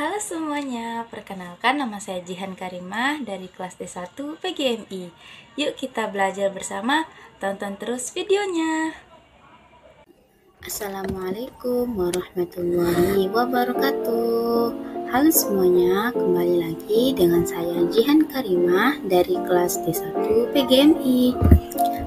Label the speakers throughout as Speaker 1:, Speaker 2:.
Speaker 1: Halo semuanya, perkenalkan nama saya Jihan Karimah dari kelas D1 PGMI. Yuk kita belajar bersama, tonton terus videonya.
Speaker 2: Assalamualaikum warahmatullahi wabarakatuh. Halo semuanya, kembali lagi dengan saya Jihan Karimah dari kelas D1 PGMI.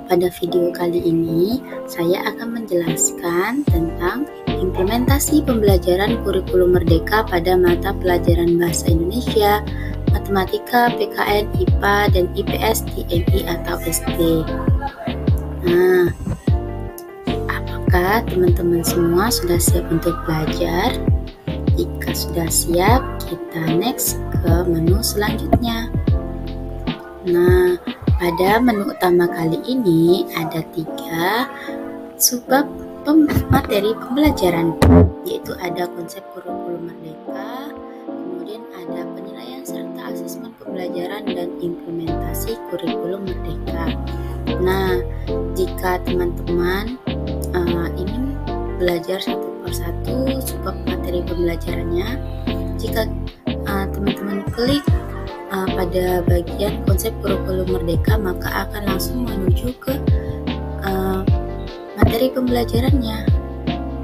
Speaker 2: Pada video kali ini, saya akan menjelaskan tentang implementasi pembelajaran kurikulum merdeka pada mata pelajaran Bahasa Indonesia, Matematika, PKN, IPA, dan IPS di MI atau SD. Nah, apakah teman-teman semua sudah siap untuk belajar? Jika sudah siap, kita next ke menu selanjutnya. Nah, pada menu utama kali ini ada 3 subbab materi pembelajaran, yaitu ada konsep kurikulum merdeka, kemudian ada penilaian serta asesmen pembelajaran dan implementasi kurikulum merdeka. Nah, jika teman-teman ingin belajar satu persatu subbab materi pembelajarannya, jika teman-teman klik pada bagian konsep kurikulum merdeka, maka akan langsung menuju ke materi pembelajarannya.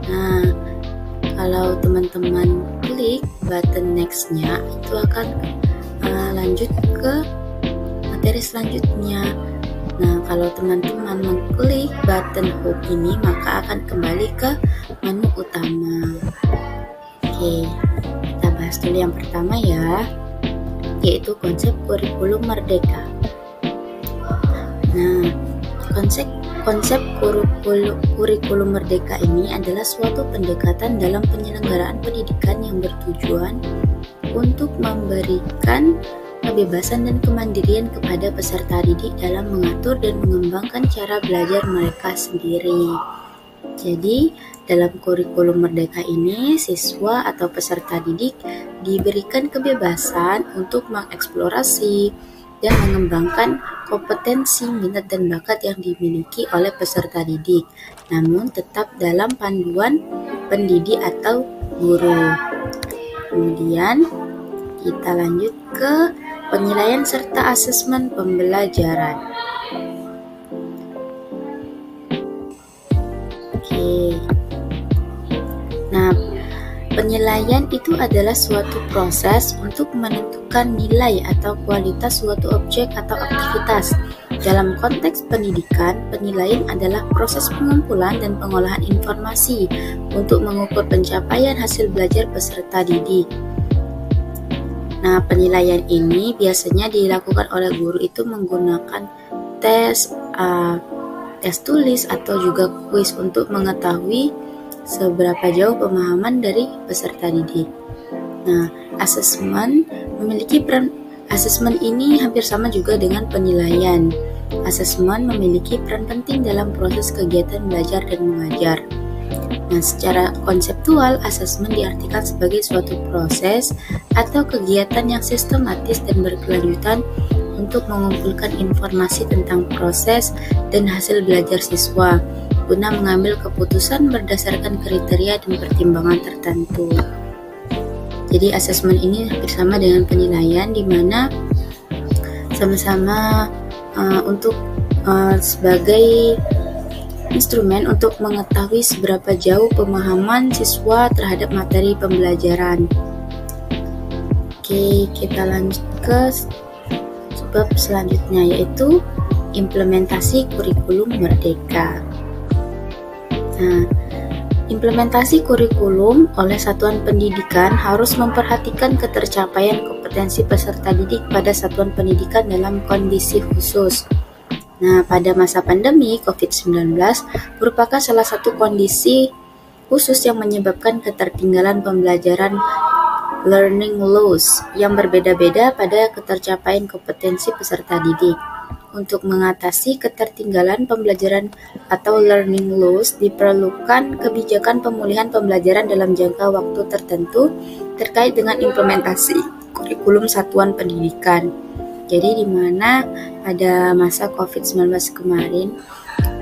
Speaker 2: Nah, kalau teman-teman klik button next-nya, itu akan lanjut ke materi selanjutnya. Nah, kalau teman-teman mengklik button home ini, maka akan kembali ke menu utama. Oke, kita bahas dulu yang pertama ya, yaitu konsep kurikulum merdeka. Nah, konsep kurikulum merdeka ini adalah suatu pendekatan dalam penyelenggaraan pendidikan yang bertujuan untuk memberikan kebebasan dan kemandirian kepada peserta didik dalam mengatur dan mengembangkan cara belajar mereka sendiri. Jadi, dalam kurikulum merdeka ini, siswa atau peserta didik diberikan kebebasan untuk mengeksplorasi dan mengembangkan kompetensi, minat, dan bakat yang dimiliki oleh peserta didik, namun tetap dalam panduan pendidik atau guru. Kemudian, kita lanjut ke penilaian serta asesmen pembelajaran. Oke. Nah, penilaian itu adalah suatu proses untuk menentukan nilai atau kualitas suatu objek atau aktivitas. Dalam konteks pendidikan, penilaian adalah proses pengumpulan dan pengolahan informasi untuk mengukur pencapaian hasil belajar peserta didik. Nah, penilaian ini biasanya dilakukan oleh guru itu menggunakan tes tulis atau juga kuis untuk mengetahui seberapa jauh pemahaman dari peserta didik. Nah, asesmen ini hampir sama juga dengan penilaian. Asesmen memiliki peran penting dalam proses kegiatan belajar dan mengajar. Nah, secara konseptual, asesmen diartikan sebagai suatu proses atau kegiatan yang sistematis dan berkelanjutan untuk mengumpulkan informasi tentang proses dan hasil belajar siswa guna mengambil keputusan berdasarkan kriteria dan pertimbangan tertentu. Jadi asesmen ini hampir sama dengan penilaian, di mana sama-sama sebagai instrumen untuk mengetahui seberapa jauh pemahaman siswa terhadap materi pembelajaran. Oke, kita lanjut ke bab selanjutnya, yaitu implementasi kurikulum merdeka. Nah, implementasi kurikulum oleh satuan pendidikan harus memperhatikan ketercapaian kompetensi peserta didik pada satuan pendidikan dalam kondisi khusus. Nah, pada masa pandemi COVID-19 merupakan salah satu kondisi khusus yang menyebabkan ketertinggalan pembelajaran learning loss yang berbeda-beda pada ketercapaian kompetensi peserta didik. Untuk mengatasi ketertinggalan pembelajaran atau learning loss, diperlukan kebijakan pemulihan pembelajaran dalam jangka waktu tertentu terkait dengan implementasi kurikulum satuan pendidikan. Jadi di mana pada masa COVID-19 kemarin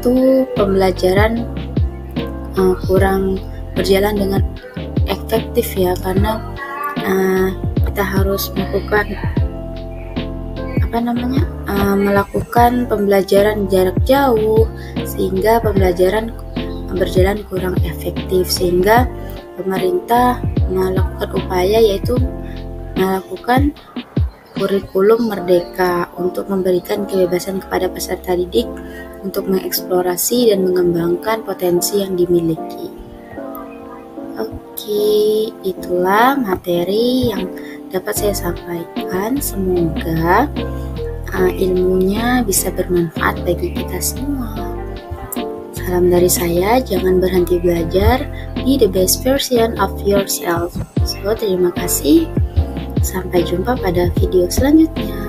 Speaker 2: itu pembelajaran kurang berjalan dengan efektif ya, karena kita harus melakukan pembelajaran jarak jauh, sehingga pembelajaran berjalan kurang efektif, sehingga pemerintah melakukan upaya yaitu melakukan kurikulum merdeka untuk memberikan kebebasan kepada peserta didik untuk mengeksplorasi dan mengembangkan potensi yang dimiliki. Oke, itulah materi yang dapat saya sampaikan. Semoga ilmunya bisa bermanfaat bagi kita semua. Salam dari saya, jangan berhenti belajar, be the best version of yourself. So, terima kasih. Sampai jumpa pada video selanjutnya.